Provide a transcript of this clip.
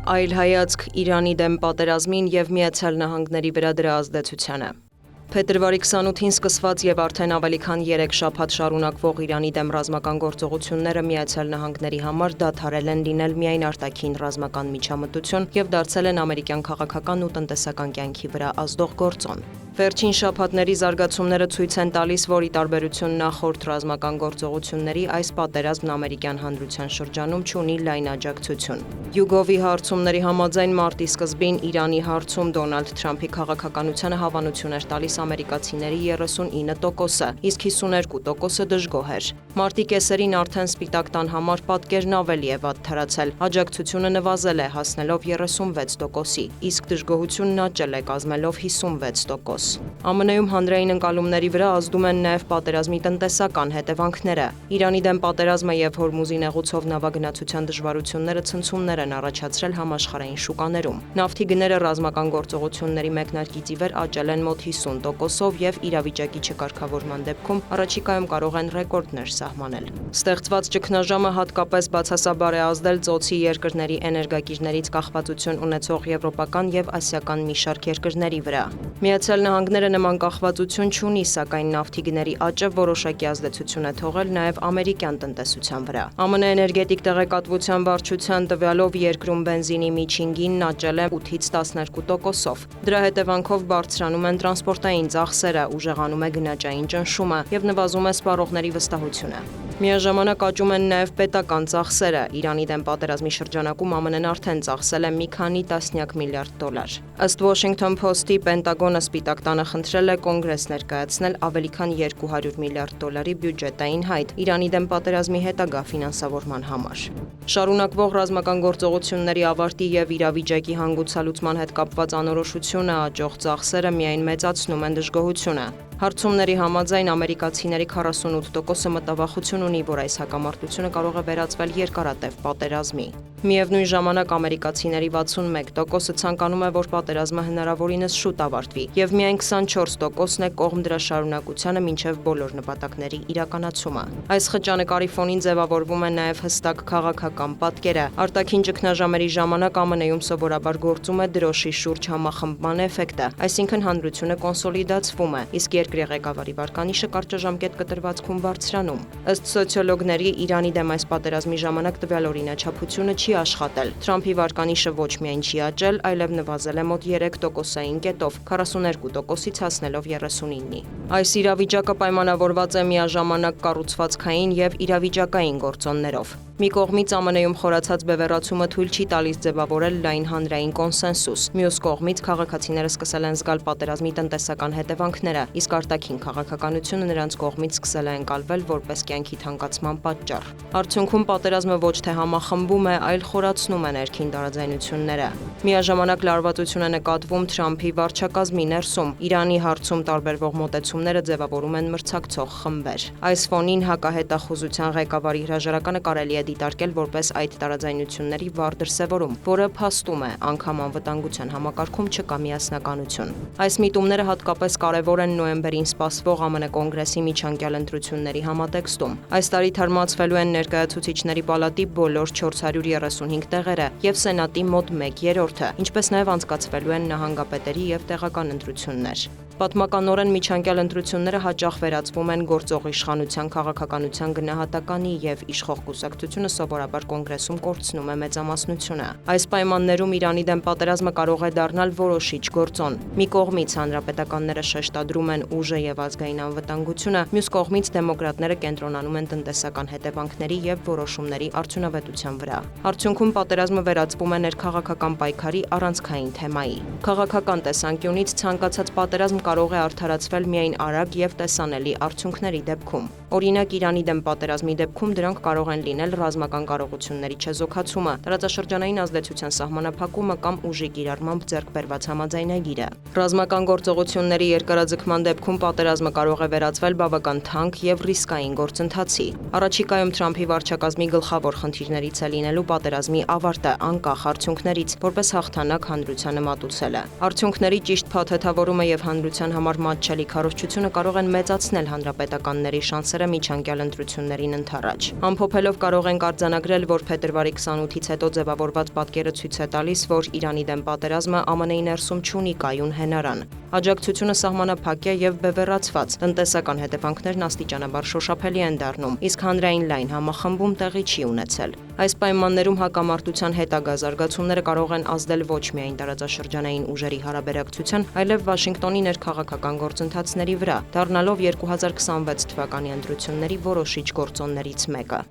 Այլ հայացք Իրանի դեմ պատերազմին եւ Միացյալ Նահանգների վրա դրա ազդեցությանը։ Փետրվարի 28-ին սկսված եւ արդեն ավելի քան 3 շաբաթ շարունակվող Իրանի դեմ ռազմական գործողությունները Միացյալ Նահանգների համար դադարել են լինել միայն արտաքին ռազմական միջամտություն եւ դարձել են ամերիկյան քաղաքական ու տնտեսական կյանքի վրա ազդող գործոն։ Վերջին շաբաթների զարգացումները ցույց են տալիս, որ ի տարբերություն նախորդ ռազմական գործողությունների, այս պատերազմն ամերիկյան հանրության շրջանում չունի լայն աջակցություն։ Յուգովի հարցումների համաձայն մարտի սկզբին Իրանի հարցում Դոնալդ Թրամփի քաղաքականությանը հավանություն էր տալիս ամերիկացիների 39%-ը, իսկ 52%-ը դժգոհ էր։ Մարտի կեսերին արդեն Սպիտակ տան համար պատկերն ավելի է վատ թրացել, աջակցությունը նվազել է, հասնելով 36%-ի, իսկ դժգոհությունն աճել է, կազմելով 56%։ ԱՄՆ-ում հանրային ընկալումների վրա ազդում են նաև պատերազմի տնտեսական հետևանքները։ Իրանի դեմ պատերազմը եւ Հորմուզի նեղուցով նավագնացության դժվարությունները ցնցումներ են առաջացրել համաշխարհային շուկաներում։ Նավթի գները ռազմական գործողությունների մեկնարկից ի վեր աճել են մոտ 50%-ով եւ իրավիճակի չկարգավորման դեպքում առաջիկայում կարող են ռեկորդներ սահմանել։ Ստեղծված ճգնաժամը հատկապես բացասաբար է ազդել ծոցի երկրների էներգակիրներից կախվածություն ունեցող եվրոպական եւ ասիական մի շարք երկրների վրա։ Միացյալ Նահանգները նման կախվածություն չունի, սակայն նավթի գների աճը որոշակի ազդեցություն է թողել նաև ամերիկյան տնտեսության վրա։ ԱՄՆ էներգետիկ տեղեկատվության վարչության տվյալով երկրում բենզինի միջին գինն աճել է 8-ից 12%-ով։ Դրա հետևանքով բարձրանում են տրանսպորտային ծախսերը, ուժեղանում է գնաճային ճնշումը եւ նվազում է սպառողների վստահությունը։ Միաժամանակ աճում են նաև պետական ծախսերը։ Իրանի դեմ պատերազմի շրջանակում ԱՄՆ-ն արդեն ծախսել է մի քանի տասնյակ միլիարդ դոլար։ Ըստ Washington Post-ի Պենտագոնը Սպիտակ տանը խնդրել է Կոնգրես ներկայացնել ավելի քան 200 միլիարդ դոլարի բյուջետային հայտ Իրանի դեմ պատերազմի հետագա ֆինանսավորման համար։ Շարունակվող ռազմական գործողությունների ավարտի եւ իրավիճակի հանգուցալուծման հետ կապված անորոշությունը, աճող ծախսերը միայն մեծացնում են դժգոհությունը։ Հարցումների համաձայն ամերիկացիների 48%-ը մտավախություն ունի, որ այս հակամարտությունը կարող է վերածվել երկարատև պատերազմի։ Միևնույն ժամանակ ամերիկացիների 61%-ը ցանկանում է, որ պատերազմը հնարավորինս շուտ ավարտվի, եւ միայն 24%-ն է կողմ դրա շարունակությանը մինչեւ բոլոր նպատակների իրականացումը։ Այս խճանկարի ֆոնին ձևավորվում է նաեւ հստակ քաղաքական պատկերը։ Արտաքին ճգնաժամերի ժամանակ ԱՄՆ-ում սովորաբար գործում է դրոշի շուրջ համախմբման էֆեկտը, այսինքն հանրությունը կոնսոլիդացվում է, իսկ երկրի ղեկավարի վարկանիշը կարճաժամկետ կտրվածքում բարձրանում։ Ըստ սոցիոլոգների, Իրանի դեմ այս պատերազմի ժամանակ տվյալ օրինաչափությունը չի աշխատել։ Թրամփի վարկանիշը ոչ միայն չի աճել, այլև նվազել է մոտ 3%-ային կետով, 42%-ից հասնելով 39-ի։ Այս իրավիճակը պայմանավորված է միաժամանակ կառուցվածքային եւ իրավիճակային գործոններով։ Մի կողմից ԱՄՆ-ում խորացած բևեռացումը թույլ չի տալիս ձևավորել լայն հանրային կոնսենսուս։ Մյուս կողմից քաղաքացիները սկսել են զգալ պատերազմի տնտեսական հետևանքները, իսկ արտաքին քաղաքականությունը նրանց կողմից սկսել է ընկալվել որպես կյանքի թանկացման պատճառ։ Արդյունքում պատերազմը ոչ թե համախմբում է, այլ խորացնում է ներքին տարաձայնությունները։ Միաժամանակ լարվածություն է նկատվում Թրամփի վարչակազմի ներսում։ Իրանի հարցում տարբերվող մոտեցումները ձևավորում են մրցակցող խմբեր։ Այս ֆոնին հակահետախուզության ղեկավարի հրաժարականը կարելի է դիտարկել որպես այդ տարաձայնությունների վառ դրսևորում, որը փաստում է անգամ անվտանգության համակարգում չկա միասնականություն։ Այս միտումները հատկապես կարևոր են նոյեմբերին սպասվող ԱՄՆ Կոնգրեսի միջանկյալ ընտրությունների համատեքստում։ Այս տարի թարմացվելու են ներկայացուցիչների պալատի բոլոր 435 տեղերը եւ Սենատի մոտ 1/3-ը, ինչպես նաեւ անցկացվելու են նահանգապետերի եւ տեղական ընտրություններ։ Պատմականորեն միջանկյալ ընտրությունները հաճախ վերածվում են գործող իշխանության քաղաքականության գնահատականի եւ իշխող կուսակցությունը սովորաբար կոնգրեսում կորցնում է մեծամասնությունը։ Այս պայմաններում Իրանի դեմ պատերազմը կարող է դառնալ որոշիչ գործոն։ Մի կողմից հանրապետականները շեշտադրում են ուժը եւ ազգային անվտանգությունը, մյուս կողմից դեմոկրատները կենտրոնանում են տնտեսական հետևանքների եւ որոշումների արդյունավետության վրա։ Արդյունքում պատերազմը վերածվում է ներքաղաքական պայքարի առանցքային թեմայի։ Քաղաքական տեսանկյունից ցանկացած պատերազմ կարող է արդարացվել միայն արագ եւ տեսանելի արդյունքների դեպքում։ Օրինակ Իրանի դեմ պատերազմի դեպքում դրանք կարող են լինել ռազմական կարողությունների չեզոքացումը, տարածաշրջանային ազդեցության սահմանափակումը կամ ուժի կիրառմամբ ձեռք բերված համաձայնագիրը։ Ռազմական գործողությունների երկարաձգման դեպքում պատերազմը կարող է վերածվել բավական թանկ եւ ռիսկային գործընթացի։ Առաջիկայում Թրամփի վարչակազմի գլխավոր խնդիրներից է լինելու պատերազմի ավարտը անկախ արդյունքներից, որպես հաղթանակ հանրությանը մատուցելը։ Արդյունքների ճիշտ փաթեթավորումը եւ հանրության հանրության համար մատչելի քարոզչությունը կարող են մեծացնել հանրապետականների շանսերը միջանկյալ ընտրություններին ընդառաջ։ Ամփոփելով կարող ենք արձանագրել, որ փետրվարի 28-ից հետո ձևավորված պատկերը ցույց է տալիս, որ Իրանի դեմ պատերազմը ԱՄՆ-ի ներսում չունի կայուն հենարան։ Աջակցությունը սահմանափակ է եւ բևեռացված, տնտեսական հետևանքներն աստիճանաբար շոշափելի են դառնում, իսկ հանրային լայն համախմբում տեղի չի ունեցել։ Այս պայմաններում հակամարտության հետագա զարգացումները կարող են ազդել ոչ միայն տարածաշրջանային ուժերի հարաբերակցության, այլև Վաշինգտոնի ներքաղաքական գործընթացների վրա, դառնալով 2026 թվականի ընտրությունների որոշիչ գործոններից մեկը։